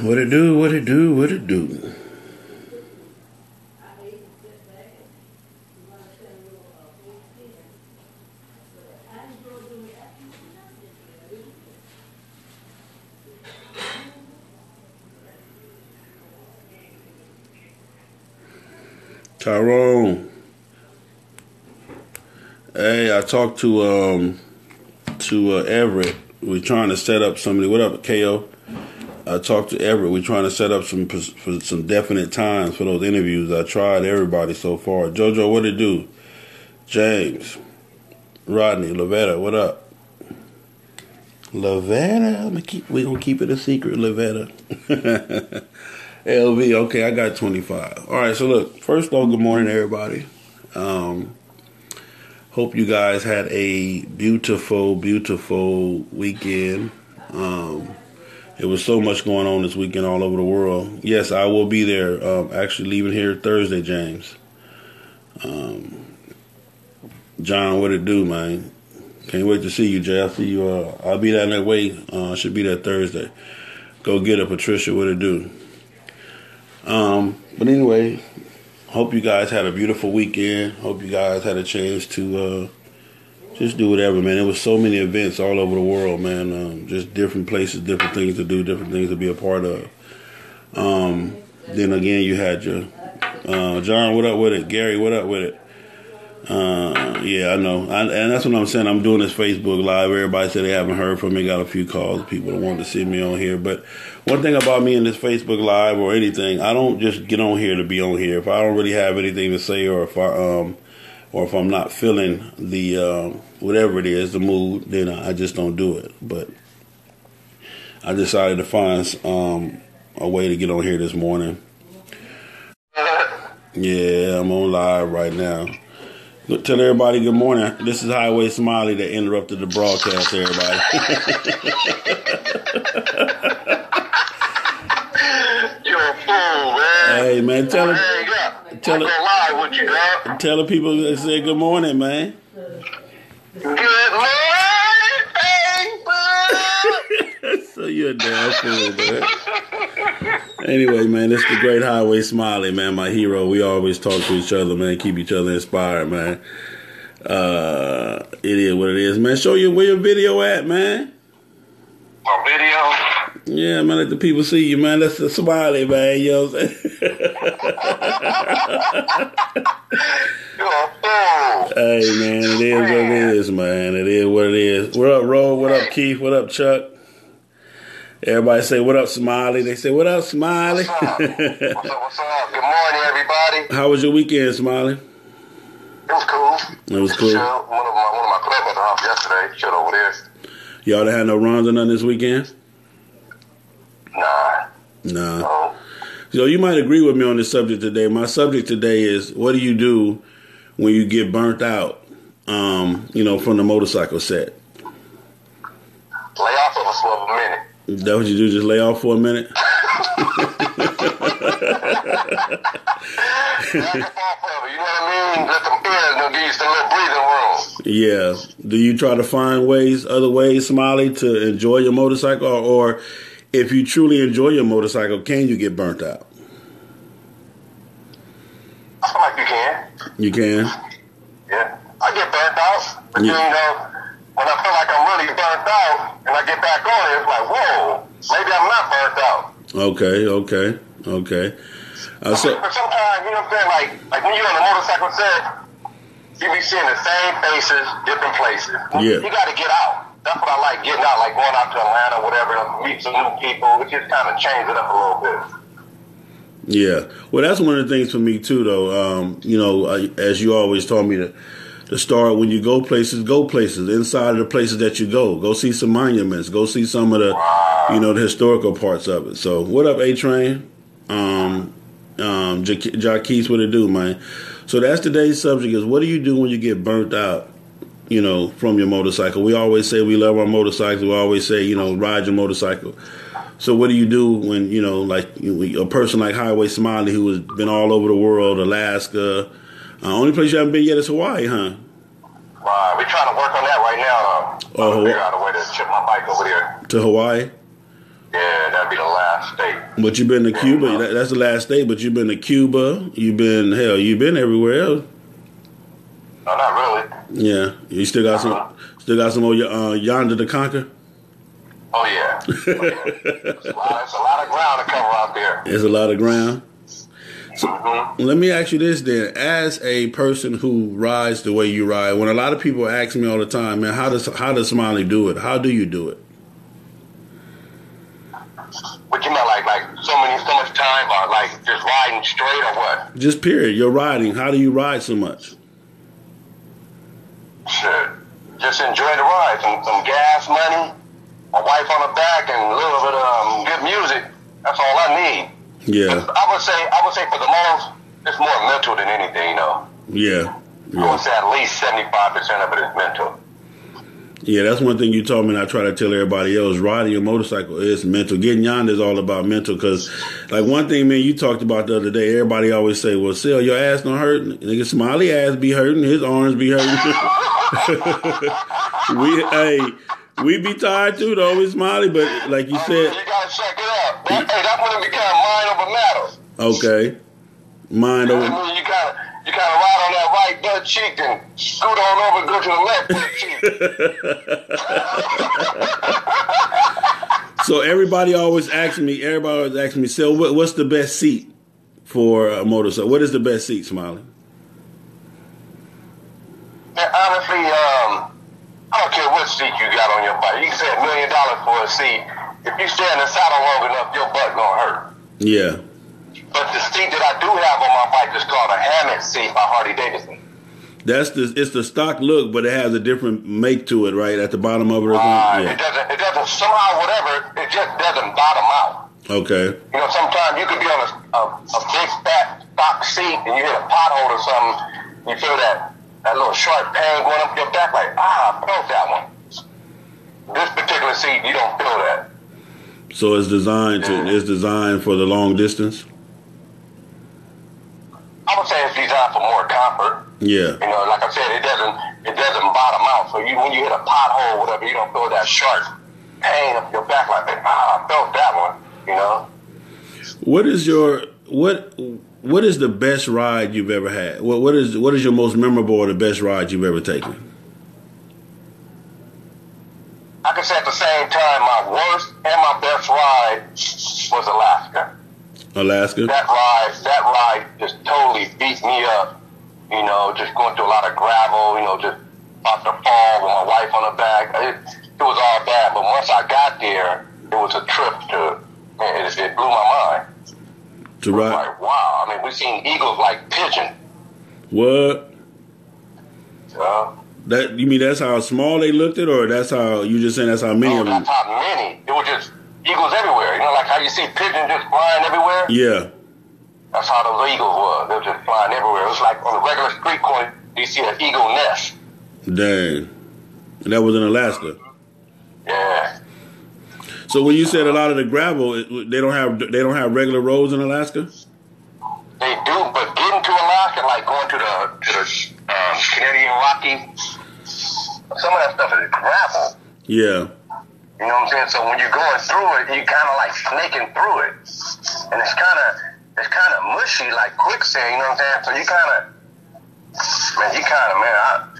What it do, what it do, what it do. Tyrone. Hey, I talked to Everett. We're trying to set up somebody. What up, KO? I talked to Everett. We're trying to set up some definite times for those interviews. I tried everybody so far. JoJo, what it do? James, Rodney, Lavetta, what up? Lavetta, we gonna keep it a secret, Lavetta. LV, okay, I got 25. All right, so look, first off, good morning, everybody. Hope you guys had a beautiful, beautiful weekend. There was so much going on this weekend all over the world. Yes, I will be there. Actually leaving here Thursday, James. John, what it do, man? Can't wait to see you, Jay. I'll see you. I'll be down that way. Should be there Thursday. Go get her, Patricia. What it do? But anyway, hope you guys had a beautiful weekend. Hope you guys had a chance to just do whatever, man. There was so many events all over the world, man. Just different places, different things to do, different things to be a part of. Then again, you had your John, what up with it? Gary, what up with it? Yeah, I know. And that's what I'm saying. I'm doing this Facebook Live. Everybody said they haven't heard from me. Got a few calls. People that want to see me on here. But one thing about me in this Facebook Live or anything, I don't just get on here to be on here. If I don't really have anything to say, or if I'm not feeling the whatever it is, the mood, then I just don't do it. But I decided to find a way to get on here this morning. Yeah, I'm on live right now. Tell everybody good morning. This is Highway Smiley that interrupted the broadcast, everybody. You're a fool, man. Hey, man, tell the people that say good morning, man. Good morning, baby. So you're a damn fool, man. Anyway, man, it's the great Highway Smiley, man, my hero. We always talk to each other, man, keep each other inspired, man. It is what it is, man. Show you where your video at, man. My video? Yeah, man, let the people see you, man. That's the Smiley, man, you know what I'm saying? You're a fool. Hey, man, it is what it is, man. It is what it is. What up, Ro? What up, Keith? What up, Chuck? Everybody say, what up, Smiley? They say, what up, Smiley? What's up? What's up? What's up? Good morning, everybody. How was your weekend, Smiley? It was cool. It was cool. One of my clubs at the house yesterday. Chilled over there. Y'all done had no runs or nothing this weekend? Nah. No. So you might agree with me on this subject today. My subject today is, what do you do when you get burnt out, from the motorcycle set? Lay off of us for a minute. Is that what you do? Just lay off for a minute? Back up off of it, you know what I mean? Let them air, they'll give you some little breathing room. Yeah. Do you try to find other ways, Smiley, to enjoy your motorcycle? Or if you truly enjoy your motorcycle, can you get burnt out? I feel like you can. You can? Yeah. I get burnt out. But then, when I feel like I'm really burnt out and I get back on it, it's like, whoa, maybe I'm not burnt out. Okay. But sometimes, you know what I'm saying, like when you're on a motorcycle set, you be seeing the same faces, different places. Yeah. You got to get out. That's what I like, getting out, like going out to Atlanta or whatever, meet some new people. It just kind of change it up a little bit. Yeah. Well, that's one of the things for me, too, though. As you always told me to start, when you go places inside of the places that you go see some monuments, go see some of the the historical parts of it. So what up, A-Train? Jaquise, what it do, man? So that's today's subject, is what do you do when you get burnt out, from your motorcycle? We always say we love our motorcycles. We always say, ride your motorcycle. So what do you do when, like a person like Highway Smiley, who has been all over the world, Alaska, only place you haven't been yet is Hawaii, huh? We're trying to work on that right now, though. Figure out a way to ship my bike over there. To Hawaii? Yeah, that'd be the last state. But you've been to Cuba. That's the last state. But you've been to Cuba. You've been everywhere else. No, not really. Yeah, you still got some more yonder to conquer. Oh yeah. It's a lot of ground to cover out there. There's a lot of ground. So let me ask you this then: as a person who rides the way you ride, when a lot of people ask me all the time, man, how does Smiley do it? How do you do it? What you mean, like so much time, or like just riding straight, or what? Just period. You're riding. How do you ride so much? Shit, just enjoy the ride. Some gas money, a wife on the back, and a little bit of good music. That's all I need. Yeah. I would say for the most, it's more mental than anything, though. Yeah. I would say at least 75% of it is mental. Yeah, that's one thing you told me, and I try to tell everybody else. Riding a motorcycle is mental. Getting yonder is all about mental, because, like, one thing, man, you talked about the other day, everybody always say, well, Sil, your ass don't hurt. Nigga, Smiley ass be hurting. His arms be hurting. We be tired, too, though, with Smiley, but like you said. You got to check it out. That's when it becomes mind over matter. Okay. Mind over. You kind of ride on that right butt cheek and scoot on over and go to the left butt cheek. So everybody always asks me, so what's the best seat for a motorcycle? What is the best seat, Smiley? Man, honestly, I don't care what seat you got on your bike. You can say $1 million for a seat. If you stay in the saddle long enough, your butt gonna hurt. Yeah. But the seat that I do have on my bike is called a hammock seat by Harley-Davidson. It's the stock look, but it has a different make to it, right? At the bottom of it or something? Yeah. It doesn't somehow, whatever, it just doesn't bottom out. Okay. You know, sometimes you could be on a big fat stock seat and you hit a pothole or something, you feel that little sharp pain going up your back, like, I felt that one. This particular seat, you don't feel that. So it's designed for the long distance? I would say it's designed for more comfort. Yeah. You know, like I said, it doesn't bottom out. So when you hit a pothole, whatever, you don't feel that sharp pain up your back like that. I felt that one. You know. What is the best ride you've ever had? What is your most memorable or the best ride you've ever taken? I can say at the same time, my worst and my best ride was Alaska. Alaska? That ride just totally beat me up. You know, just going through a lot of gravel, you know, just about to fall with my wife on the back. It was all bad, but once I got there, it was a trip it blew my mind. To ride? Like, wow. I mean, we've seen eagles like pigeon. What? That you mean that's how small they looked at, or that's how you just saying that's how many of them? That's how many. It was just eagles everywhere. You know, like how you see pigeons just flying everywhere? Yeah. That's how those eagles were. They were just flying everywhere. It was like on a regular street corner, you see an eagle nest. Dang. And that was in Alaska? Yeah. So when you said a lot of the gravel, they don't have regular roads in Alaska? They do, but getting to Alaska, like going to the Canadian Rockies, some of that stuff is gravel. Yeah. You know what I'm saying? So when you're going through it, you kind of like snaking through it, and it's kind of mushy, like quicksand. You know what I'm saying? So you kind of,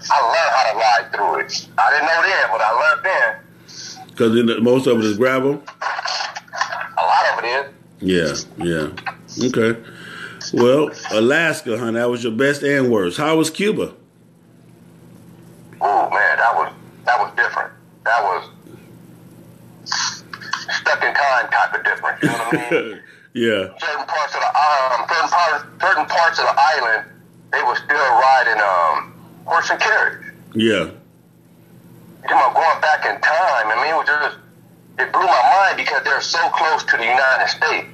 I learned how to ride through it. I didn't know then, but I learned then. Because most of it is gravel? A lot of it is. Yeah. Okay. Well, Alaska, honey, that was your best and worst. How was Cuba? Oh man, that was different. That was stuck in time type of different. You know what I mean? Yeah. Certain parts of the island, they were still riding horse and carriage. Yeah. You know, going back in time, I mean, it blew my mind because they're so close to the United States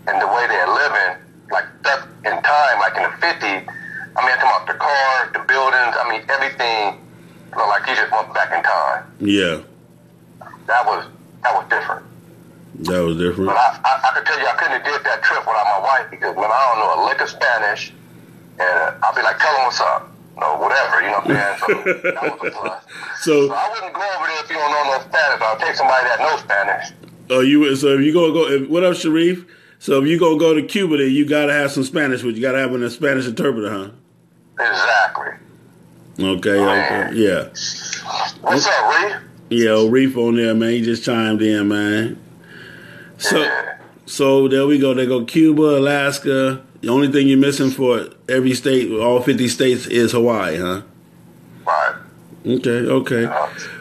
and the way they're living, like stuck in time, like in the 50s. I mean, I'm talking about the cars, the buildings, I mean, everything, you know, like you just went back in time. Yeah. That was different. That was different. But I could tell you I couldn't have did that trip without my wife because when I don't know a lick of Spanish, and I'll be like, tell them what's up. No, whatever, you know what I'm saying? So that was a plus. So I wouldn't go over there if you don't know no Spanish. I'll take somebody that knows Spanish. Oh, so if you go, what up, Sharif? So if you gonna go to Cuba, then you gotta have some Spanish with you. Gotta have a Spanish interpreter, huh? Exactly. Okay, Man. okay, yeah. What's up, Reef? Yeah, Reef on there, man. He just chimed in, man. So, Yeah. so there we go. They go Cuba, Alaska. The only thing you're missing for every state, all 50 states, is Hawaii, huh? Right. Okay.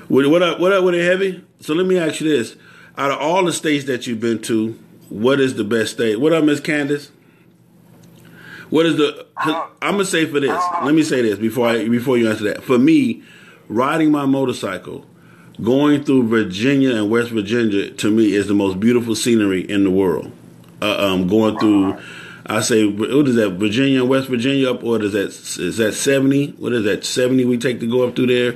What up with it, Heavy? So let me ask you this: out of all the states that you've been to, what is the best state? What up, Miss Candace? What is the? I'm gonna say for this. Let me say this before you answer that. For me, riding my motorcycle, going through Virginia and West Virginia, to me is the most beautiful scenery in the world. Going through, I say, what is that? Virginia and West Virginia up, or is that 70? What is that? 70 we take to go up through there,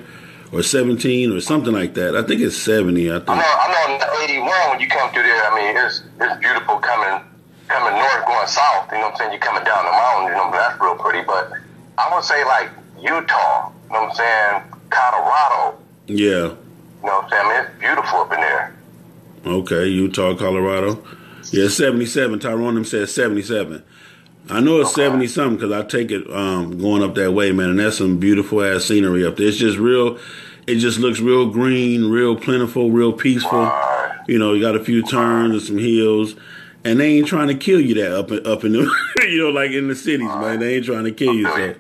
or 17, or something like that. I think it's 70. I think. I know in 81 when you come through there. I mean, it's beautiful coming north, going south. You know what I'm saying? You're coming down the mountain. You know, that's real pretty. But I would say like Utah. You know what I'm saying? Colorado. Yeah. You know what I'm saying? I mean, it's beautiful up in there. Okay, Utah, Colorado. Yeah, 77. Tyrone them said 77. I know it's 70 something because I take it going up that way, man, and that's some beautiful ass scenery up there. It's just real. It just looks real green, real plentiful, real peaceful. Right. You know, you got a few turns and some hills, and they ain't trying to kill you that up in the you know, like in the cities, man. They ain't trying to kill you.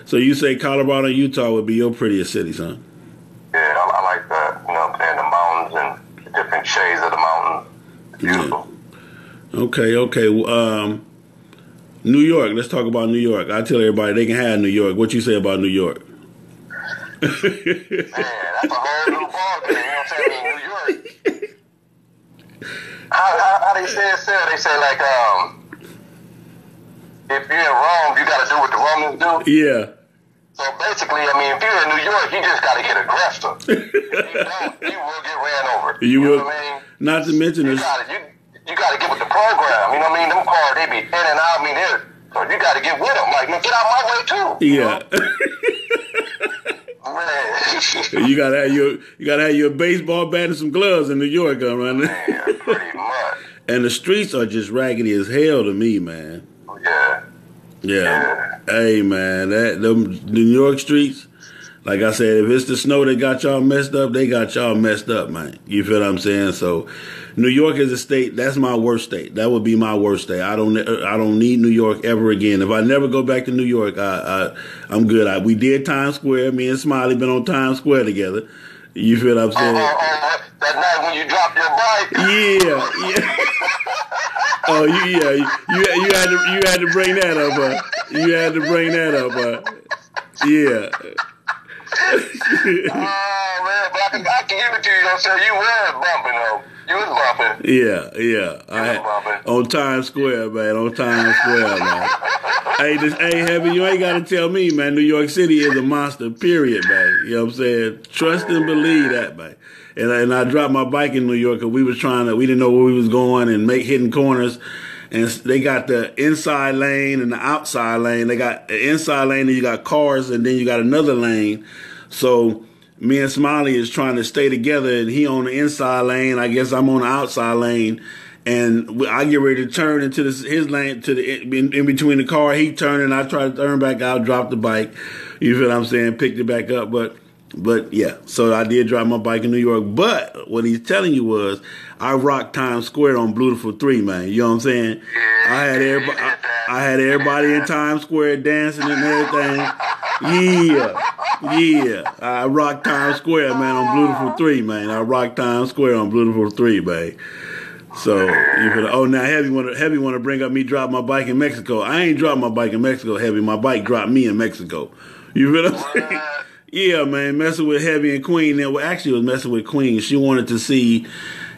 So you say Colorado and Utah would be your prettiest cities, huh? Yeah, I like that. You know what I'm saying? The mountains and the different shades of the mountain. Beautiful. Yeah. Okay. New York. Let's talk about New York. I tell everybody they can have New York. What you say about New York? Man, that's a whole new ballgame. You know what I'm saying? I mean, New York. How they say it? They say like, if you're in Rome, you got to do what the Romans do. Yeah. So basically, I mean, if you're in New York, you just got to get aggressive. If you don't, you will get ran over. You will. Know what I mean? Not to mention this. You got to get with the program. You know what I mean? Them cars, they be in and out. I mean, so you got to get with them. Like, man, get out my way too. Yeah. Man. You gotta have your baseball bat and some gloves in New York, man. Man, pretty much. And the streets are just raggedy as hell to me, man. Yeah. Hey, man, them New York streets. Like I said, if it's the snow that got y'all messed up, they got y'all messed up, man. You feel what I'm saying? So, New York is a state. That's my worst state. That would be my worst state. I don't need New York ever again. If I never go back to New York, I'm good. We did Times Square. Me and Smiley been on Times Square together. You feel what I'm saying? That night when you dropped your bike. Yeah. Oh, you had to bring that up, You had to bring that up, Yeah. Oh man, but I can give it to you. So you were bumping though. You was bumping. Yeah. On Times Square, man. On Times Square, man. Hey, Heavy, you ain't got to tell me, man. New York City is a monster, period, man. You know what I'm saying? Trust and believe that, man. And I dropped my bike in New York because we didn't know where we was going and hitting corners. And they got the inside lane and the outside lane. They got the inside lane and you got cars and then you got another lane. So me and Smiley is trying to stay together and he on the inside lane. I guess I'm on the outside lane. And I get ready to turn into his lane in between the car. He turned and I try to turn back out, drop the bike. You feel what I'm saying? Picked it back up. But yeah, so I did drive my bike in New York. But what he's telling you was I rocked Times Square on Beautiful 3, man. You know what I'm saying? I had everybody in Times Square dancing and everything. Yeah. I rocked Times Square, man, on Beautiful 3, man. I rocked Times Square on Beautiful 3, man. So now Heavy want to bring up me drop my bike in Mexico. I ain't dropped my bike in Mexico, Heavy. My bike dropped me in Mexico. You feel what I'm saying? Yeah, man, messing with Heavy and Queen. Well, actually, it was messing with Queen. She wanted to see.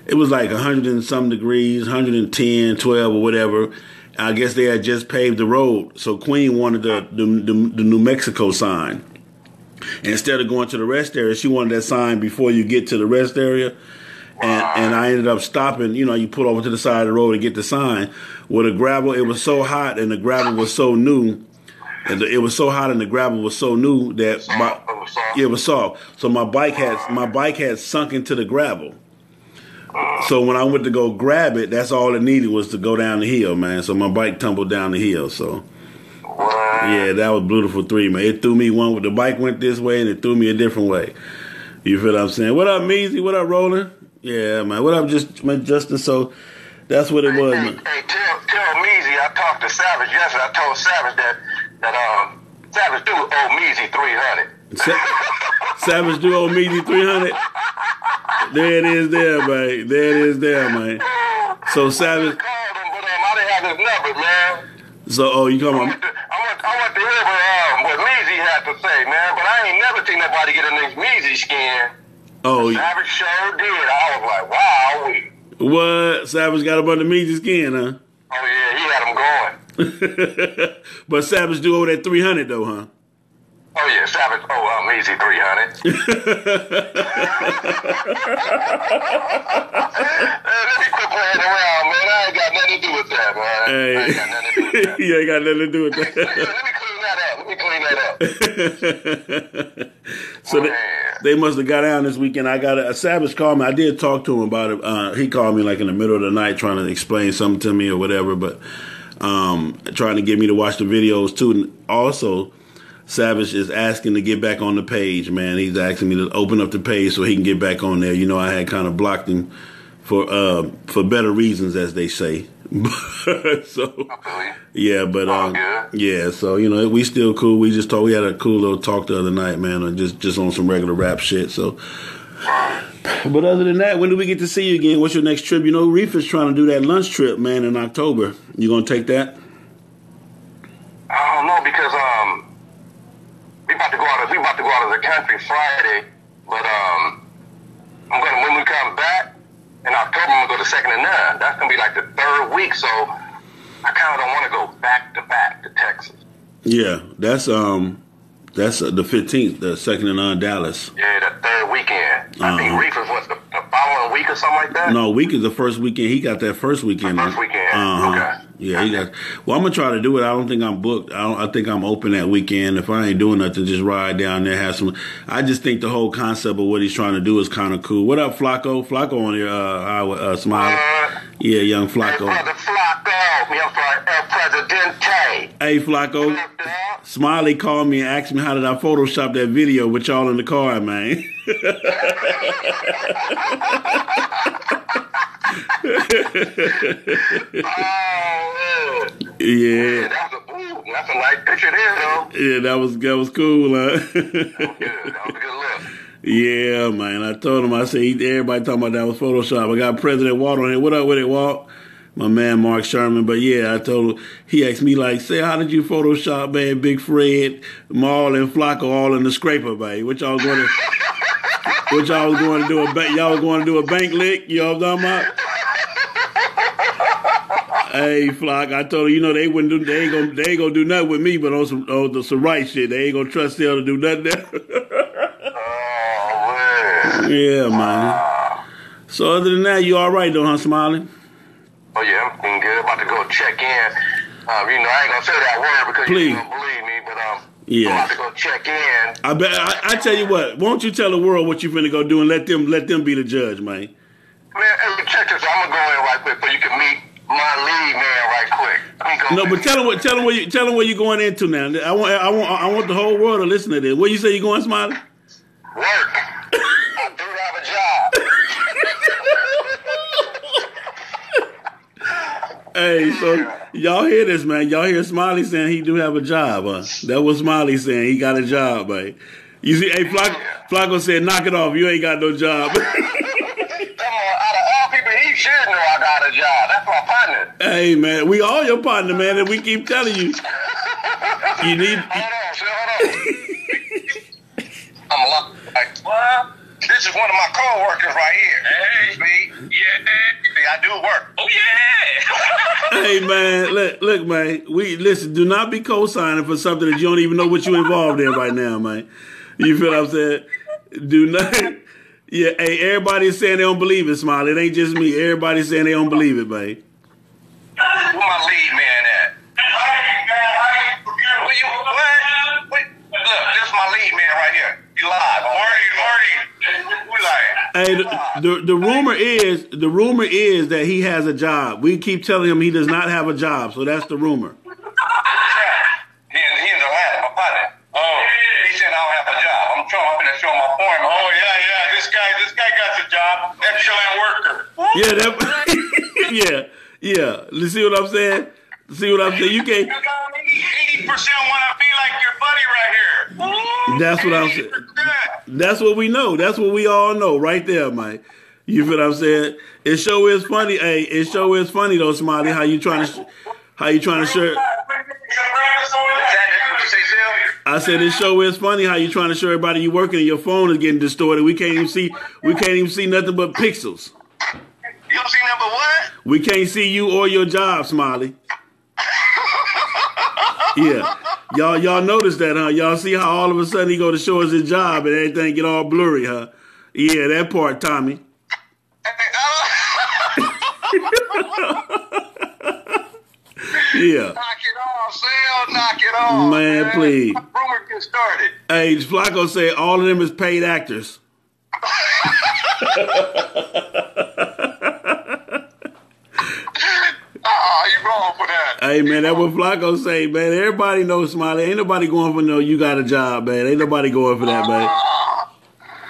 It was like 100 and some degrees, 110, 12 or whatever. I guess they had just paved the road. So Queen wanted the New Mexico sign. And instead of going to the rest area, she wanted that sign before you get to the rest area. And I ended up stopping. You know, you pull over to the side of the road to get the sign. Well, the gravel, it was so hot and the gravel was so new. And it was so hot and the gravel was so new that it was soft. So my bike had sunk into the gravel. So when I went to go grab it, that's all it needed was to go down the hill, man. So my bike tumbled down the hill. So yeah, that was beautiful 3, man. It threw me one with the bike went this way, and it threw me a different way. You feel what I'm saying? What up, Measy? What up, Roland? Yeah, man. What up, Justin? So that's what it was, man. Hey, tell Measy, I talked to Savage yesterday. I told Savage that Savage do owe Measy 300. Savage do owe Measy 300. There it is, there, man. There it is, there, man. So Savage. I called him, but I didn't have his number, man. So, you come on. I want to hear what Measy had to say, man. But I ain't never seen nobody get in this Measy skin. Oh, Savage sure did. I was like, wow. What? Savage got him under Measy skin, huh? Oh yeah, he had him going. But Savage do owe that 300 though, huh? Oh yeah, Savage Measy 300. Hey, let me quit playing around, man. I ain't got nothing to do with that, man. Hey. I ain't got nothing to do with that. You ain't got nothing to do with that. Let me clean that up. So they must have got down this weekend. I got a Savage called me. I did talk to him about it. He called me like in the middle of the night trying to explain something to me or whatever, but trying to get me to watch the videos too. And also, Savage is asking to get back on the page, man. He's asking me to open up the page so he can get back on there. You know, I had kind of blocked him for better reasons, as they say. So yeah, but yeah, so you know, we still cool. We just we had a cool little talk the other night, man, just on some regular rap shit. So, but other than that, when do we get to see you again? What's your next trip? You know, Reefer's trying to do that lunch trip, man, in October. You gonna take that? I don't know because we about to go out of the country Friday, but when we come back in October, I'm gonna go to 2nd and 9. That's gonna be like the 3rd week, so I kind of don't want to go back to back to Texas. Yeah, that's the 15th, the 2nd and 9 Dallas. Yeah, the 3rd weekend. I think Reefer's was the following week or something like that. No, week is the first weekend. He got that first weekend. First weekend. Okay. Yeah, he got. Well, I'm gonna try to do it. I don't think I'm booked. I think I'm open that weekend. If I ain't doing nothing, just ride down there, have some. I just think the whole concept of what he's trying to do is kind of cool. What up, Flacco? Flacco on your Smiley. Yeah, young Flacco. Hey, brother Flacco, me, I'm from El Presidente. Hey, Flacco. Smiley called me and asked me how did I Photoshop that video with y'all in the car, man. Yeah. That's a nice picture there, though. Yeah, that was cool, huh? That was good. That was a good look. Yeah, man. I told him, I said, everybody talking about that was Photoshop. I got President Walt on here. What up with it, Walt? My man, Mark Sherman. But yeah, I told him, he asked me like, say, how did you Photoshop, man, Big Fred, Maul, and Flacco all in the scraper, man? What y'all going to y'all was going to do a bank lick? You know what I'm talking about? Hey, Flock, I told her, you know, they ain't gonna do nothing with me, but on some right shit. They ain't gonna trust them to do nothing there. Oh, man. Yeah, man. So other than that, you all right though, huh, Smiley? Oh yeah, I'm feeling good. About to go check in. You know, I ain't gonna say that word because you don't believe me, but yeah. I'm about to go check in. I tell you what, won't you tell the world what you finna go do and let them be the judge, man? Man, hey, check this. I'm gonna go in right quick so you can meet my lead man right quick. No, but tell them where you going into now. I want the whole world to listen to this. Where you say you going, Smiley? Work. I do have a job. Hey, so y'all hear this, man? Y'all hear Smiley saying he do have a job, huh? That was Smiley saying he got a job, man. You see, hey, Flacco said, knock it off. You ain't got no job. He should know I got a job. That's my partner. Hey, man, we all your partner, man, and we keep telling you. You need. Hold on. I'm like, what? This is one of my co-workers right here. Hey, see? Yeah, see, I do work. Oh, yeah. Hey, man, look, man. Listen. Do not be co-signing for something that you don't even know what you involved in right now, man. You feel what I'm saying? Do not. Yeah, hey, everybody's saying they don't believe it, Smiley. It ain't just me. Everybody's saying they don't believe it, man. Where my lead man at? Look, this is my lead man right here. He live. Morning. We live. Hey, the rumor is that he has a job. We keep telling him he does not have a job, so that's the rumor. He in Atlanta, my partner. Oh, he said I don't have a job. I'm going to show my form. Oh yeah. This guy got the job. Excellent worker. Yeah. You see what I'm saying? You can't. 80% want to be like your buddy right here. That's what I'm saying. That's what we know. That's what we all know right there, Mike. You feel what I'm saying? It sure is funny. Hey, it sure is funny though, Smiley. How you trying to share? I said it sure is funny how you trying to show everybody you working and your phone is getting distorted. We can't even see nothing but pixels. You don't see nothing but what? We can't see you or your job, Smiley. Yeah. Y'all notice that, huh? Y'all see how all of a sudden he go to show us his job and everything get all blurry, huh? Yeah, that part, Tommy. Yeah. Knock it off, Sal. Knock it off. Man, please. Rumor get started. Hey, Flacco say all of them is paid actors. You wrong for that. Hey, man, that's what Flacco say, man. Everybody knows Smiley. Ain't nobody going for no you got a job, man. Ain't nobody going for that, man.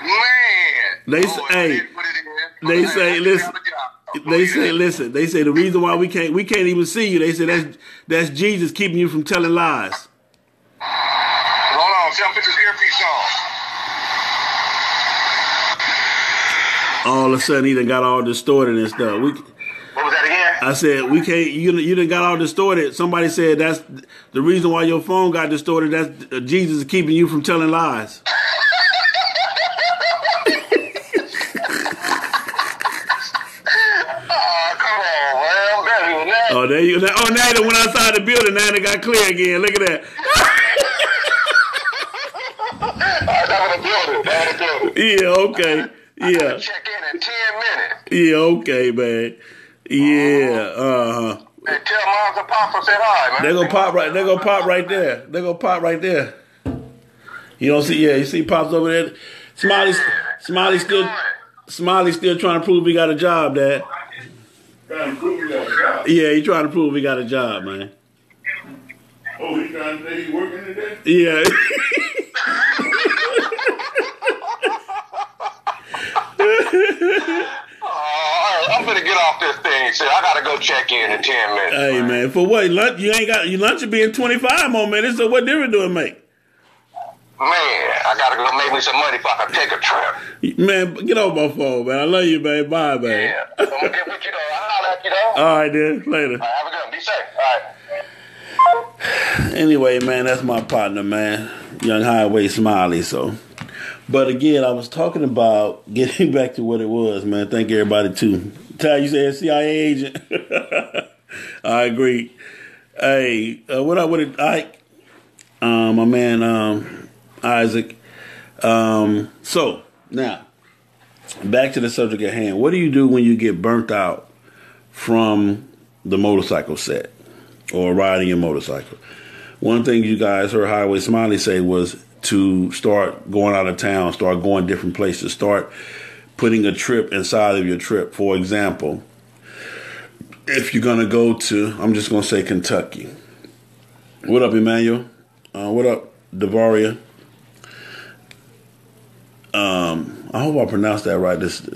Man. They say the reason why we can't even see you, they say that's Jesus keeping you from telling lies. Hold on, see, I'm put this earpiece on. All of a sudden he done got all distorted and stuff. What was that again? I said, we can't, you done got all distorted. Somebody said that's the reason why your phone got distorted. That's Jesus is keeping you from telling lies. Oh, there you go. Oh, now they went outside the building. Now they got clear again. Look at that. Yeah, okay. Yeah. Check in 10 minutes. Yeah, okay, man. Yeah, Hey, tell Moms and Papa said hi, man. They're gonna pop right there. They're gonna pop right there. You don't see, you see Pops over there. Smiley's still trying to prove he got a job, Dad. Trying to prove he got a job? Yeah, he trying to prove he got a job, man. Oh, he trying to say he working today? Yeah. I'm gonna get off this thing, so I gotta go check in 10 minutes. Hey, man, for what? Lunch, your lunch will be in 25 more minutes, so what difference do it make? Man, I gotta go make me some money so I can take a trip. Man, get off my phone, man. I love you, man. Bye, man. Yeah, I'm gonna get with you though. I'll holler at you though. All right, then. Later. All right, have a good one. Be safe. All right. Anyway, man, that's my partner, man. Young Highway Smiley, so. But again, I was talking about getting back to what it was, man. Thank everybody, too. Ty, you said CIA agent. I agree. Hey, what up with it, Ike? My man, Isaac. So, now, back to the subject at hand. What do you do when you get burnt out from the motorcycle set or riding your motorcycle? One thing you guys heard Highway Smiley say was to start going out of town, start going different places, start putting a trip inside of your trip. For example, if you're going to go to, I'm just going to say Kentucky. What up, Emmanuel? What up, Davaria? I hope I pronounced that right. Is it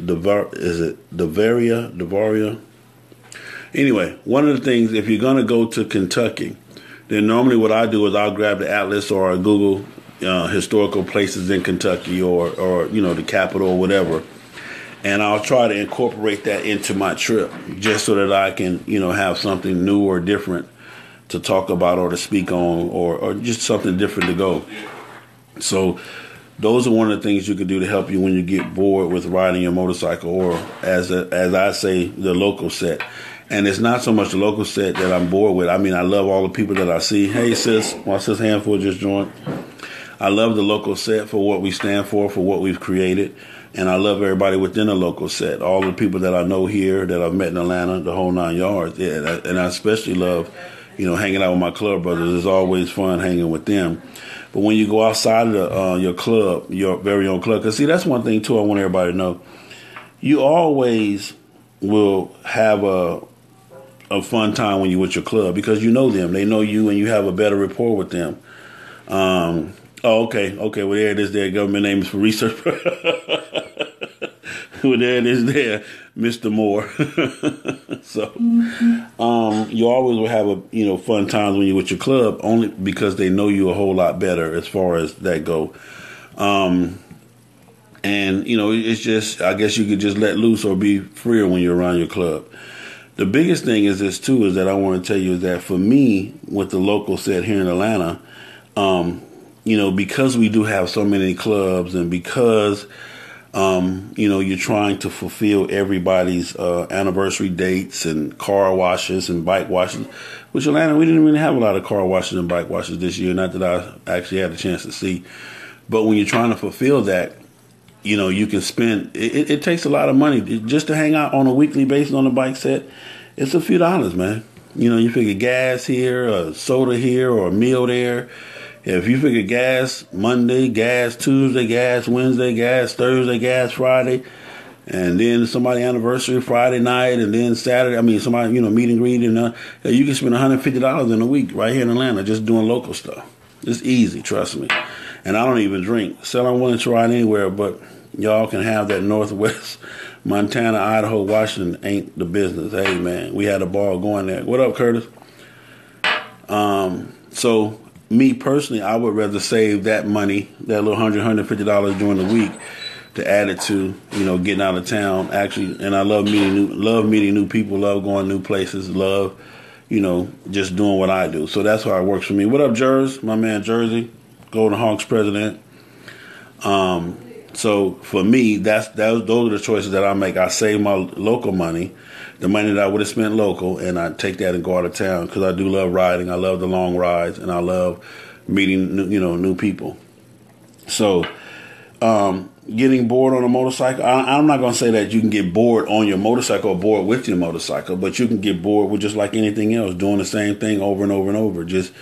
Davaria? Anyway, one of the things, if you're going to go to Kentucky, then normally what I do is I'll grab the atlas or Google historical places in Kentucky or the capital or whatever, and I'll try to incorporate that into my trip just so that I can have something new or different to talk about or to speak on or just something different to go. So those are one of the things you can do to help you when you get bored with riding your motorcycle, or as I say, the local set. And it's not so much the local set that I'm bored with. I mean, I love all the people that I see. Hey, sis, my sis Handful just joined. I love the local set for what we stand for what we've created. And I love everybody within the local set, all the people that I know here, that I've met in Atlanta, the whole 9 yards. Yeah, and I especially love, hanging out with my club brothers. It's always fun hanging with them. But when you go outside of your club, your very own club, because see, that's one thing too I want everybody to know. you always will have a fun time when you're with your club because you know them. They know you and you have a better rapport with them. Okay. Well, there it is there. Government name is for research. Well, there it is there, Mr. Moore. So, you always will have fun times when you're with your club only because they know you a whole lot better as far as that go. And, it's just, I guess you could just let loose or be freer when you're around your club. The biggest thing is this, too, is that I want to tell you is that for me, with the local set here in Atlanta, because we do have so many clubs and because, you're trying to fulfill everybody's anniversary dates and car washes and bike washes, which Atlanta, we didn't really have a lot of car washes and bike washes this year, not that I actually had a chance to see. But when you're trying to fulfill that, you can spend, it takes a lot of money just to hang out on a weekly basis on a bike set. It's a few dollars, man. You figure gas here, a soda here, or a meal there. If you figure gas Monday, gas Tuesday, gas Wednesday, gas Thursday, gas Friday, and then somebody anniversary Friday night, and then Saturday, somebody, meet and greet, and you can spend $150 in a week right here in Atlanta just doing local stuff. It's easy, trust me. And I don't even drink. So I'm willing to ride anywhere, but y'all can have that Northwest, Montana, Idaho, Washington ain't the business. Hey, man, we had a ball going there. What up, Curtis? So me personally, I would rather save that money, that little $150 during the week, to add it to, getting out of town. Actually, and I love meeting new people, love going new places, love, just doing what I do. So that's how it works for me. What up, Jers? My man, Jersey. Golden Hawks president. So for me, those are the choices that I make. I save my local money, the money that I would have spent local, and I take that and go out of town because I do love riding. I love the long rides, and I love meeting new people. So getting bored on a motorcycle, I'm not going to say that you can get bored on your motorcycle or bored with your motorcycle, but you can get bored with just like anything else, doing the same thing over and over and over. Just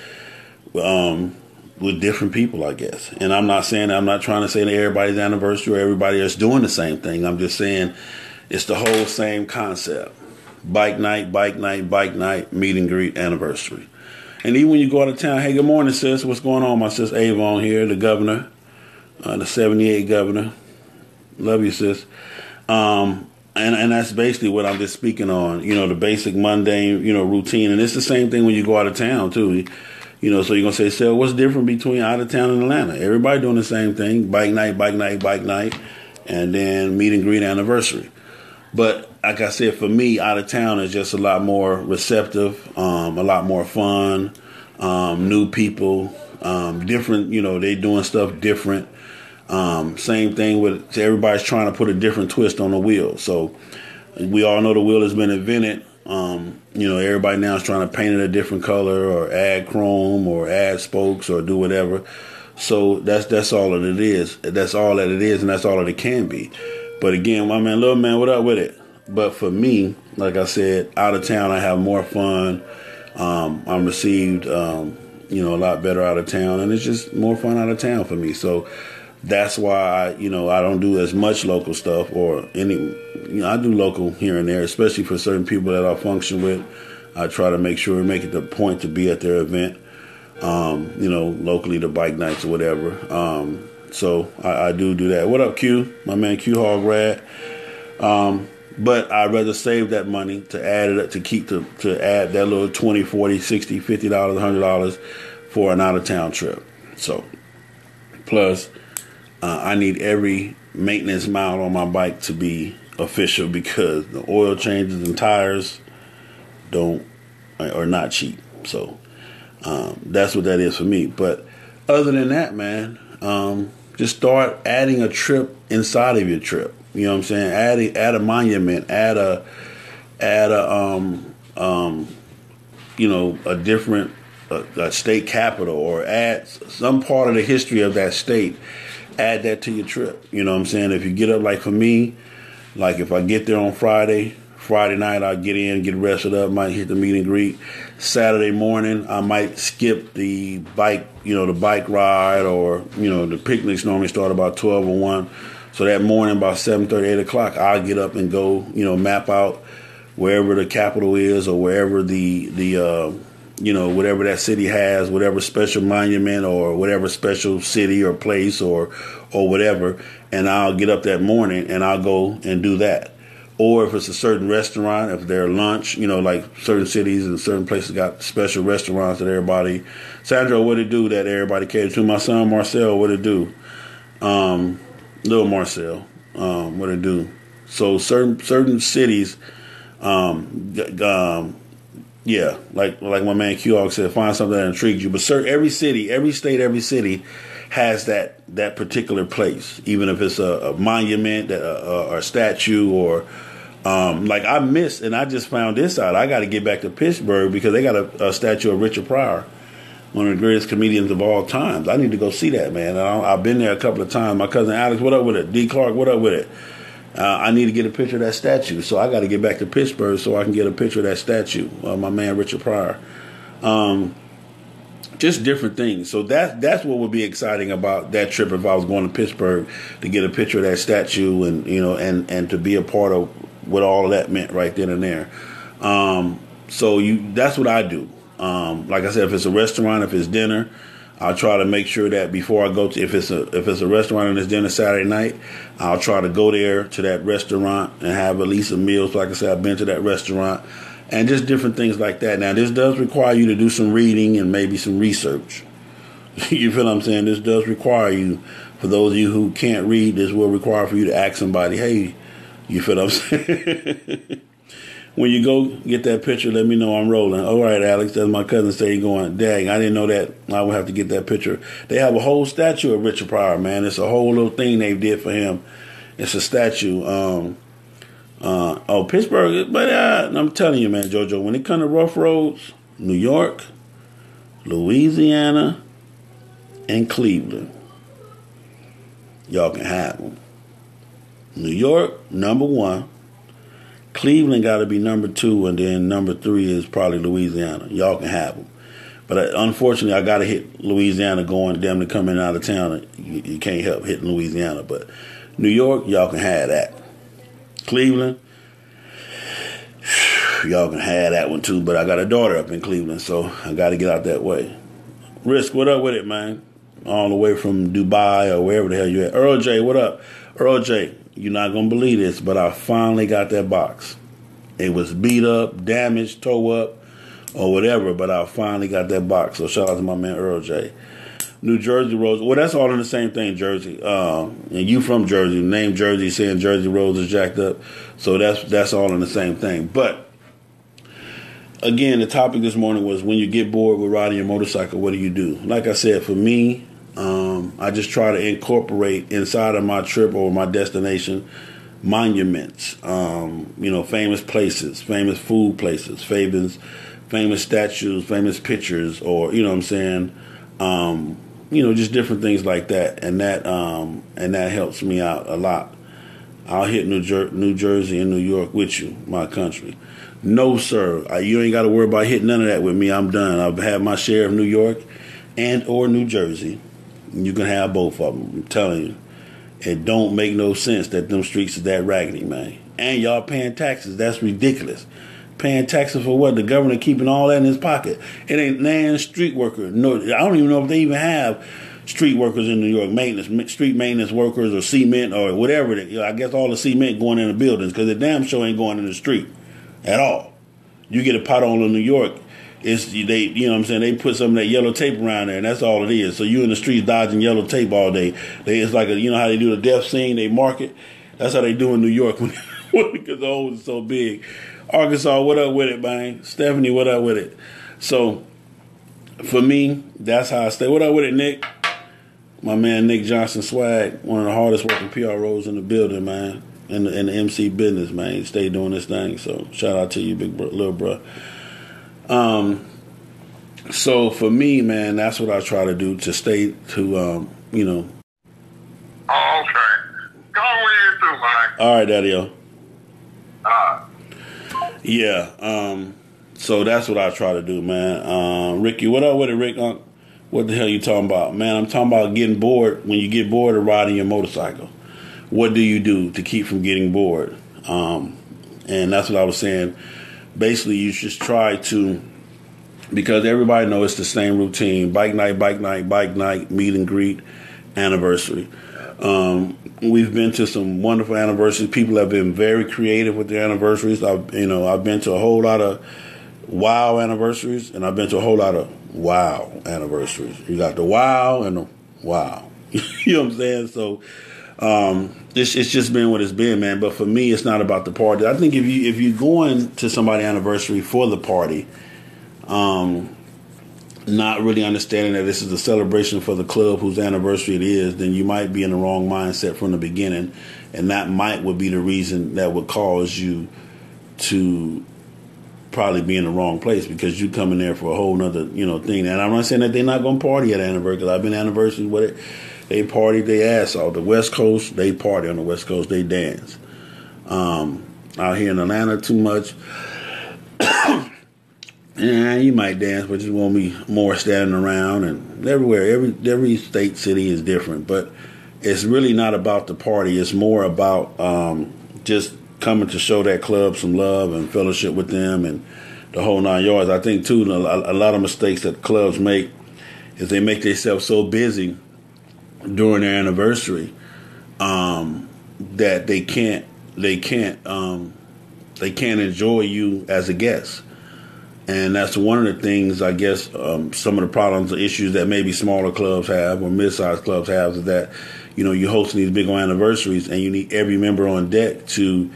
with different people, I guess. And I'm not trying to say that everybody's anniversary or everybody else doing the same thing. I'm just saying it's the whole same concept. Bike night, meet and greet, anniversary. And even when you go out of town, hey, good morning, sis. What's going on? My sis Avon here, the governor, the 78 governor. Love you, sis. And that's basically what I'm just speaking on, the basic mundane, routine. And it's the same thing when you go out of town, too. So you're going to say, so what's different between out of town and Atlanta? Everybody doing the same thing, bike night, and then meet and greet, anniversary. But like I said, for me, out of town is just a lot more receptive, a lot more fun, new people, different, they doing stuff different. Same thing with everybody's trying to put a different twist on the wheel. So we all know the wheel has been invented. Everybody now is trying to paint it a different color or add chrome or add spokes or do whatever. So that's all that it is. That's all that it is, and that's all that it can be. But again, my man, little man, what up with it? But for me, like I said, out of town, I have more fun. I'm received, a lot better out of town, and it's just more fun out of town for me. So that's why, I don't do as much local stuff or I do local here and there, especially for certain people that I function with. I try to make it the point to be at their event, locally, the bike nights or whatever. So I do that. What up, Q? My man Q Hog Rad. But I'd rather save that money to add it up, to add that little $20, $40, $60, $50, $100 for an out of town trip. So plus I need every maintenance mile on my bike to be official because the oil changes and tires are not cheap. So that's what that is for me. But other than that, man, just start adding a trip inside of your trip. You know what I'm saying? Add a monument, add a different a state capital, or add some part of the history of that state. Add that to your trip. You know what I'm saying? If you get up, like for me, like if I get there on Friday night, I'll get in, get rested up, might hit the meet and greet. Saturday morning, I might skip the bike ride, or, the picnics normally start about 12 or 1. So that morning, about 7:30, 8 o'clock, I'll get up and go, map out wherever the capital is or wherever whatever that city has, whatever special monument or whatever special city or place or whatever. And I'll get up that morning and I'll go and do that. Or if it's a certain restaurant, if they're lunch, like certain cities and certain places got special restaurants that everybody, Sandro, what it do that everybody caters to? My son Marcel, what it do? Little Marcel, what it do? So certain cities, yeah, like my man Q said, find something that intrigues you. But every city, every state, every city has that particular place, even if it's a monument or a statue or like I missed, and I just found this out. I got to get back to Pittsburgh because they got a statue of Richard Pryor, one of the greatest comedians of all times. I need to go see that, man. I've been there a couple of times. My cousin Alex, what up with it? D. Clark, what up with it? I need to get a picture of that statue, so I got to get back to Pittsburgh so I can get a picture of that statue of my man Richard Pryor. Just different things. So that's what would be exciting about that trip if I was going to Pittsburgh, to get a picture of that statue and and to be a part of what all of that meant right then and there. So that's what I do. Like I said, if it's a restaurant, if it's dinner, I'll try to make sure that before I go to, if it's a restaurant and it's dinner Saturday night, I'll try to go there to that restaurant and have at least a meal. So like I said, I've been to that restaurant and just different things like that. Now, this does require you to do some reading and maybe some research. You feel what I'm saying? This does require you, for those of you who can't read, this will require for you to ask somebody, hey, you feel what I'm saying? When you go get that picture, let me know I'm rolling. All right, Alex, that's my cousin say going, dang, I didn't know that. I would have to get that picture. They have a whole statue of Richard Pryor, man. It's a whole little thing they did for him. It's a statue. Pittsburgh, but I'm telling you, man, JoJo, when it comes to rough roads, New York, Louisiana, and Cleveland, y'all can have them. New York, number one. Cleveland got to be number two, and then number three is probably Louisiana. Y'all can have them. But unfortunately, I got to hit Louisiana going them to come in out of town. You can't help hitting Louisiana. But New York, y'all can have that. Cleveland, y'all can have that one too. But I got a daughter up in Cleveland, so I got to get out that way. Risk, what up with it, man? All the way from Dubai or wherever the hell you at. Earl J, what up? Earl J, you're not going to believe this, but I finally got that box. It was beat up, damaged, tore up, or whatever, but I finally got that box. So shout out to my man Earl J. New Jersey Rose. Well, that's all in the same thing, Jersey. And you from Jersey. Name Jersey, saying Jersey Rose is jacked up. So that's all in the same thing. But again, the topic this morning was when you get bored with riding your motorcycle, what do you do? Like I said, for me, I just try to incorporate inside of my trip or my destination monuments, famous places, famous food places, famous statues, famous pictures, or you know what I'm saying, just different things like that, and that helps me out a lot. I'll hit New Jersey and New York with you, my country. No, sir, you ain't got to worry about hitting none of that with me. I'm done. I've had my share of New York and or New Jersey. You can have both of them. I'm telling you. It don't make no sense that them streets is that raggedy, man. And y'all paying taxes. That's ridiculous. Paying taxes for what? The governor keeping all that in his pocket. It ain't nan street worker. No, I don't even know if they even have street workers in New York. Street maintenance workers or cement or whatever. I guess all the cement going in the buildings because the damn show ain't going in the street at all. You get a pothole in New York. They put some of that yellow tape around there, and that's all it is. So you in the streets dodging yellow tape all day. It's like how they do the death scene, they mark it. That's how they do in New York because the hole is so big. Arkansas, what up with it, man? Stephanie, what up with it? So for me, that's how I stay. What up with it, Nick? My man Nick Johnson Swag, one of the hardest working PROs in the building, man. In the MC business, man. He stay doing this thing. So shout out to you, big bro, little bro. So for me, man, that's what I try to do to stay to, Oh, okay. Go with you too, man. All right, Daddy-O. Yeah. So that's what I try to do, man. Ricky, what up with it, Rick? What the hell you talking about? Man, I'm talking about getting bored when you get bored of riding your motorcycle. what do you do to keep from getting bored? And that's what I was saying. Basically, you just try to, because everybody knows it's the same routine: bike night, meet and greet, anniversary. We've been to some wonderful anniversaries. People have been very creative with their anniversaries. I've been to a whole lot of wow anniversaries, and I've been to a whole lot of wow anniversaries. You got the wow and the wow. You know what I'm saying? So it's just been what it's been, man. But for me, it's not about the party. I think if you're going to somebody's anniversary for the party, not really understanding that this is a celebration for the club whose anniversary it is, then you might be in the wrong mindset from the beginning, and that would be the reason that would cause you to probably be in the wrong place, because you come in there for a whole nother thing. And I'm not saying that they're not going to party at anniversary, because I've been at anniversaries where they party their ass off. The West Coast, they party on the West Coast, they dance. Out here in Atlanta, too much. Yeah, you might dance, but you won't be more standing around. And everywhere, every state, city is different. But it's really not about the party. It's more about just coming to show that club some love and fellowship with them and the whole 9 yards. I think, too, a lot of mistakes that clubs make is they make themselves so busy during their anniversary that they can't enjoy you as a guest. And that's one of the things, I guess, some of the problems or issues that maybe smaller clubs have or mid-sized clubs have is that, you're hosting these big anniversaries and you need every member on deck to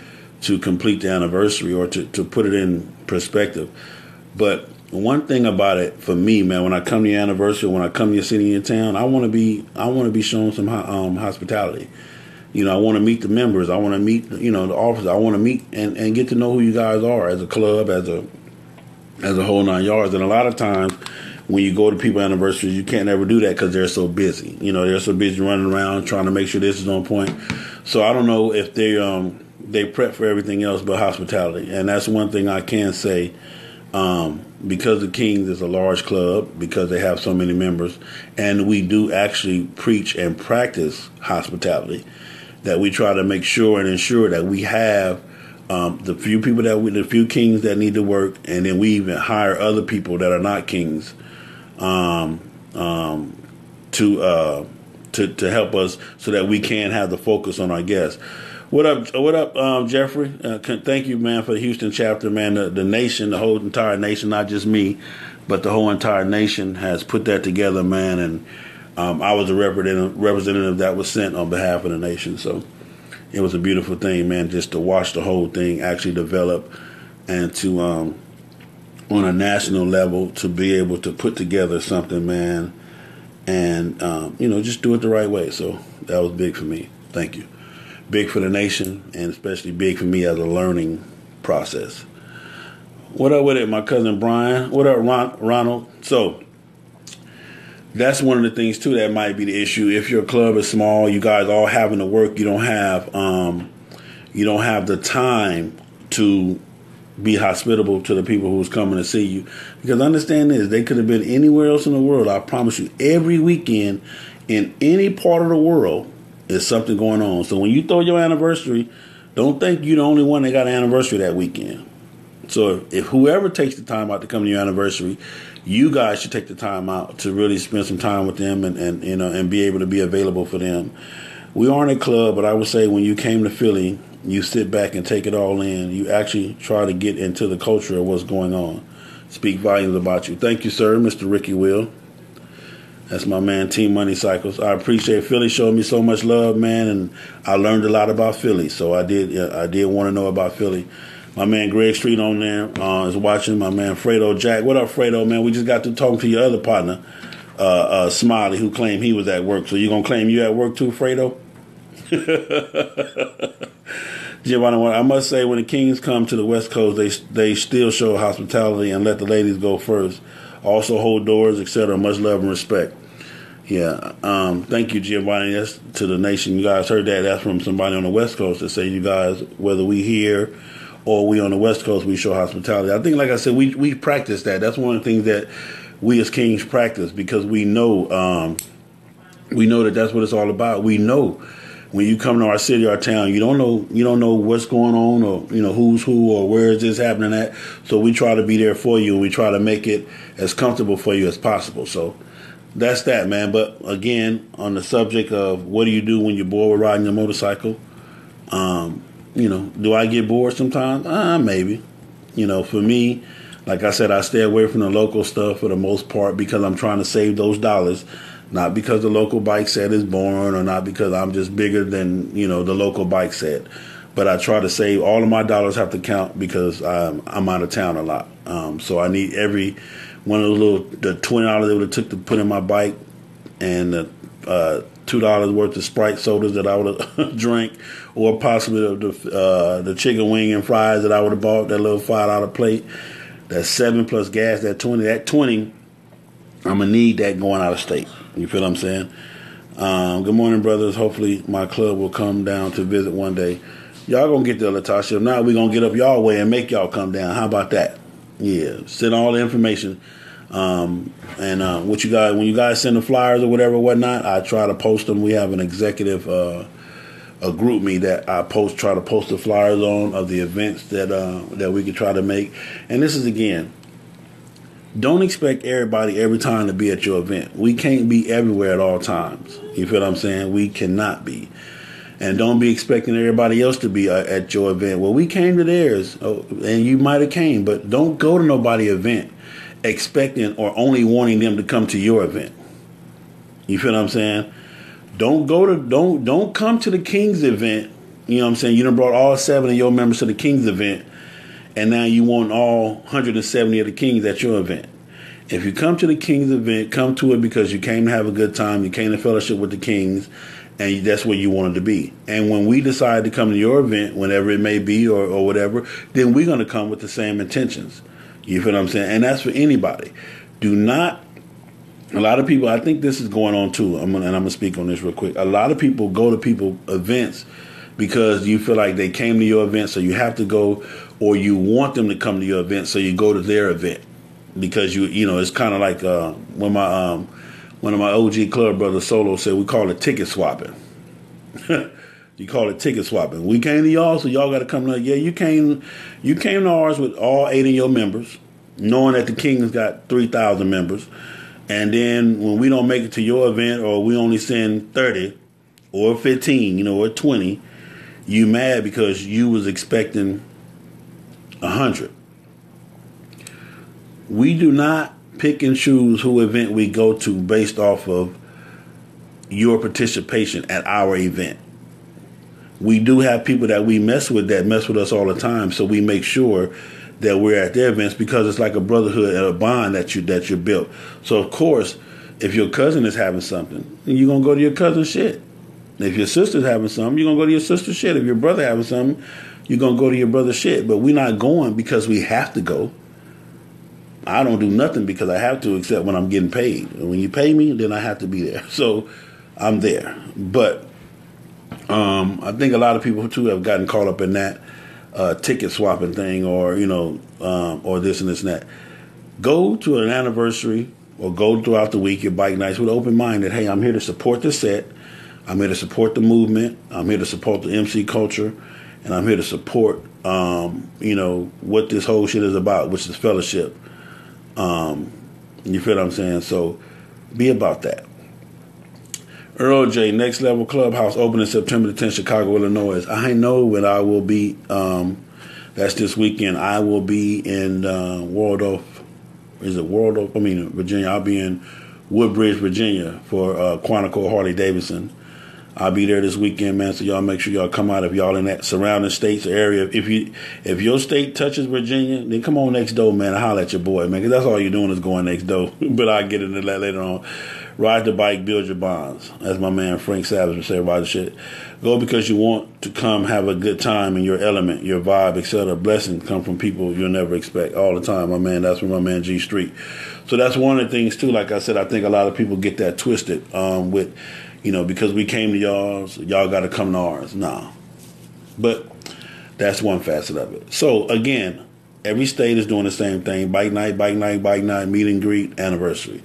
complete the anniversary or to put it in perspective. But one thing about it for me, man, when I come to your anniversary, when I come to your city, your town, I want to be shown some hospitality. I want to meet the members. I want to meet, the officers. I want to meet and get to know who you guys are as a club, as a whole 9 yards. And a lot of times when you go to people's anniversaries, you can't ever do that because they're so busy. They're so busy running around trying to make sure this is on point. So I don't know if they prep for everything else but hospitality. And that's one thing I can say, because the Kings is a large club, because they have so many members, and we do actually preach and practice hospitality, that we try to make sure and ensure that we have the few kings that need to work, and then we even hire other people that are not kings to help us so that we can have the focus on our guests. What up, Jeffrey? Thank you, man, for the Houston chapter, man. The nation, the whole entire nation, not just me, but the whole entire nation has put that together, man. And I was a representative that was sent on behalf of the nation, so it was a beautiful thing, man, just to watch the whole thing actually develop and to, on a national level, to be able to put together something, man, and, just do it the right way. So that was big for me. Thank you. Big for the nation, and especially big for me as a learning process. What up with it, my cousin Brian? What up, Ronald? So that's one of the things, too, that might be the issue. If your club is small, you guys all having to work, you don't have the time to be hospitable to the people who's coming to see you. Because understand this, they could have been anywhere else in the world. I promise you, every weekend in any part of the world is something going on. So when you throw your anniversary, don't think you're the only one that got an anniversary that weekend. So if whoever takes the time out to come to your anniversary, you guys should take the time out to really spend some time with them and be able to be available for them. We aren't a club, but I would say when you came to Philly, you sit back and take it all in. You actually try to get into the culture of what's going on. Speak volumes about you. Thank you, sir, Mr. Ricky Will. That's my man, Team Money Cycles. I appreciate Philly showing me so much love, man, and I learned a lot about Philly. So I did want to know about Philly. My man Greg Street on there is watching. My man Fredo Jack. What up, Fredo, man? We just got to talking to your other partner, Smiley, who claimed he was at work. So you going to claim you at work too, Fredo? Giovanni, I must say, when the Kings come to the West Coast, they still show hospitality and let the ladies go first. Also hold doors, etc. Much love and respect. Yeah. Thank you, Giovanni. That's to the nation. You guys heard that. That's from somebody on the West Coast that say, you guys, whether we here or we on the West Coast, we show hospitality. I think, like I said, we practice that. That's one of the things that we as Kings practice, because we know that that's what it's all about. We know when you come to our city, our town, you don't know what's going on, or who's who, or where is this happening at. So we try to be there for you, and we try to make it as comfortable for you as possible. So that's that, man. But again, on the subject of what do you do when you're bored with riding your motorcycle, do I get bored sometimes? Maybe. For me, like I said, I stay away from the local stuff for the most part because I'm trying to save those dollars. Not because the local bike set is boring, or not because I'm just bigger than, the local bike set. But I try to save. All of my dollars have to count because I'm out of town a lot. So I need every one of the $20 they would have took to put in my bike, and the $2 worth of Sprite sodas that I would have drank, or possibly the chicken wing and fries that I would have bought, that little $5 plate. That's 7 plus gas. That 20. That 20. I'm gonna need that going out of state. You feel what I'm saying? Good morning, brothers. Hopefully my club will come down to visit one day. Y'all gonna get there, Latasha. If not, we gonna get up y'all way and make y'all come down. How about that? Yeah, send all the information. What you guys, when you guys send the flyers or whatever, whatnot, I try to post them. We have an executive, a group me that I try to post the flyers on of the events that we could try to make. And this is again. Don't expect everybody every time to be at your event. We can't be everywhere at all times. You feel what I'm saying? We cannot be. And don't be expecting everybody else to be at your event. Well, we came to theirs, and you might have came, but don't go to nobody's event expecting or only wanting them to come to your event. You feel what I'm saying? Don't come to the King's event. You know what I'm saying? You done brought all 7 of your members to the King's event, and now you want all 170 of the Kings at your event. If you come to the King's event, come to it because you came to have a good time, you came to fellowship with the Kings, and that's where you wanted to be. And when we decide to come to your event, whenever it may be or whatever, then we're going to come with the same intentions. You feel what I'm saying? And that's for anybody. Do not, a lot of people, I think this is going on too, and I'm going to speak on this real quick. A lot of people go to people events because you feel like they came to your event, so you have to go, or you want them to come to your event, so you go to their event. Because it's kind of like when one of my OG club brothers, Solo, said we call it ticket swapping. You call it ticket swapping. We came to y'all, so y'all got to come to. Yeah, you came to ours with all 8 of your members, knowing that the King's got 3,000 members, and then when we don't make it to your event, or we only send 30 or 15, or 20, you mad because you was expecting 100. We do not pick and choose who event we go to based off of your participation at our event. We do have people that we mess with that mess with us all the time, so we make sure that we're at their events because it's like a brotherhood and a bond that you built. So of course, if your cousin is having something, then you're gonna go to your cousin's shit. If your sister's having something, you're gonna go to your sister's shit. If your brother having something, you're gonna go to your brother's shit. But we're not going because we have to go. I don't do nothing because I have to, except when I'm getting paid. And when you pay me, then I have to be there. So I'm there. But I think a lot of people too have gotten caught up in that ticket swapping thing, or or this and this and that. Go to an anniversary or go throughout the week, your bike nights, with an open mind that, hey, I'm here to support the set. I'm here to support the movement. I'm here to support the MC culture. And I'm here to support, what this whole shit is about, which is fellowship. You feel what I'm saying? So be about that. Earl J, Next Level Clubhouse opening September the 10th, Chicago, Illinois. I know when I will be, that's this weekend. I will be in Virginia. I'll be in Woodbridge, Virginia for Quantico Harley Davidson. I'll be there this weekend, man, so y'all make sure y'all come out if y'all in that surrounding states area. If your state touches Virginia, then come on next door, man, and holler at your boy, man, because that's all you're doing is going next door. But I'll get into that later on. Ride the bike, build your bonds. As my man Frank Savage would say, ride the shit. Go because you want to come have a good time in your element, your vibe, etc. Blessings come from people you'll never expect all the time, my man. That's from my man G Street. So that's one of the things, too. Like I said, I think a lot of people get that twisted with, because we came to y'all's, y'all got to come to ours. Nah. But that's one facet of it. So, again, every state is doing the same thing. Bike night, meet and greet, anniversary.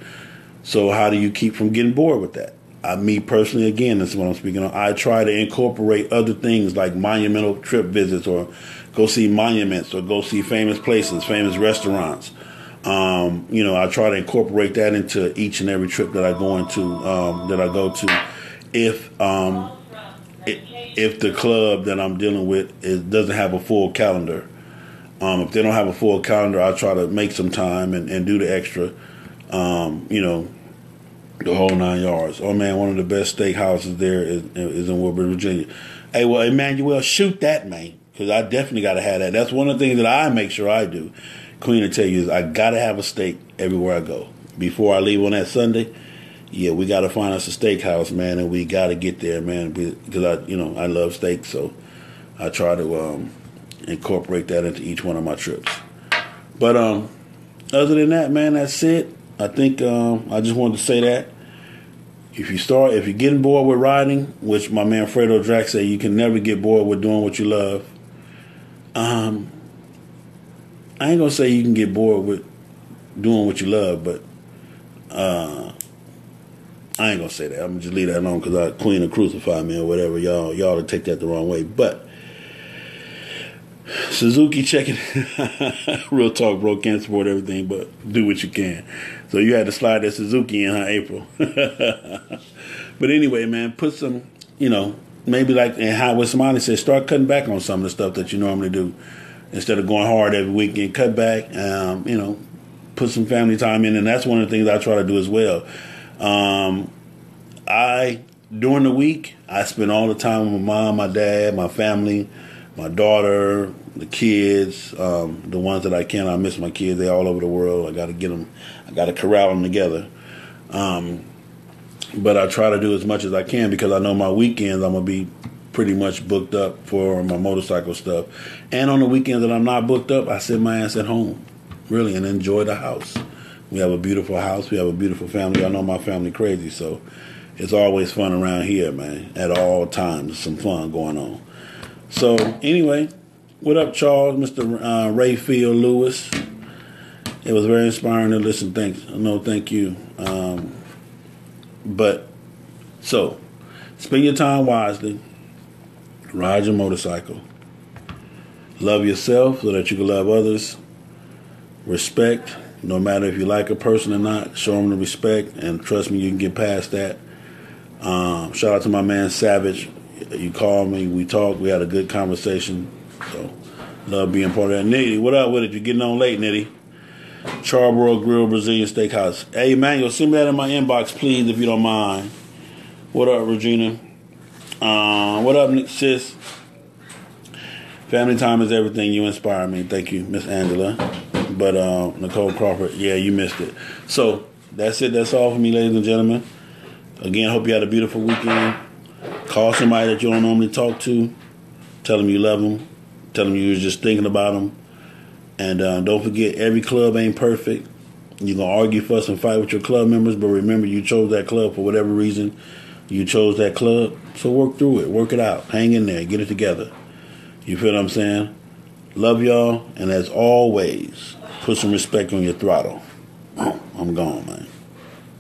So how do you keep from getting bored with that? me personally, again, this is what I'm speaking on. I try to incorporate other things like monumental trip visits, or go see monuments, or go see famous places, famous restaurants. I try to incorporate that into each and every trip that I go to. If the club that I'm dealing with doesn't have a full calendar. If they don't have a full calendar, I try to make some time and do the extra. The whole 9 yards. Oh man, one of the best steakhouses there is in Woodbridge, Virginia. Hey, well, Emmanuel, shoot that, man, because I definitely got to have that. That's one of the things that I make sure I do. Queen will tell you is I got to have a steak everywhere I go. Before I leave on that Sunday, yeah, we got to find us a steakhouse, man, and we got to get there, man, because I love steak, so I try to incorporate that into each one of my trips. But other than that, man, that's it. I think I just wanted to say that if you're getting bored with riding, which my man Fredo Drax said, you can never get bored with doing what you love. I ain't gonna say you can get bored with doing what you love, but I ain't gonna say that. I'm gonna just leave that alone because Queen will crucify me or whatever. Y'all will take that the wrong way. But Suzuki checking. Real talk, bro. Can't support everything, but do what you can. So you had to slide that Suzuki in, April? But anyway, man, put some, maybe like what Smiley said, start cutting back on some of the stuff that you normally do. Instead of going hard every weekend, cut back, put some family time in. And that's one of the things I try to do as well. During the week, I spend all the time with my mom, my dad, my family, my daughter, the kids, the ones that I can. I miss my kids. They're all over the world. I got to get them. I got to corral them together. But I try to do as much as I can because I know my weekends I'm going to be pretty much booked up for my motorcycle stuff. And on the weekends that I'm not booked up, I sit my ass at home, really, and enjoy the house. We have a beautiful house. We have a beautiful family. I know my family crazy, so it's always fun around here, man. At all times, there's some fun going on. So, anyway, what up, Charles, Mr. Rayfield Lewis? It was very inspiring to listen. Thank you. So, spend your time wisely. Ride your motorcycle. Love yourself so that you can love others. Respect, no matter if you like a person or not. Show them the respect, and trust me, you can get past that. Shout out to my man Savage. You called me, we talked, we had a good conversation. So, love being part of that. Nitty, what up with it? You're getting on late, Nitty. Charborough Grill Brazilian Steakhouse. Hey, Emmanuel, send me that in my inbox, please, if you don't mind. What up, Regina? What up, sis? Family time is everything. You inspire me. Thank you, Miss Angela. But Nicole Crawford, yeah, you missed it. So, that's it. That's all for me, ladies and gentlemen. Again, hope you had a beautiful weekend. Call somebody that you don't normally talk to. Tell them you love them. Tell them you was just thinking about them. And don't forget, every club ain't perfect. You're going to argue, fuss, and fight with your club members, but remember, you chose that club for whatever reason. You chose that club, so work through it. Work it out. Hang in there. Get it together. You feel what I'm saying? Love y'all, and as always, put some respect on your throttle. I'm gone, man.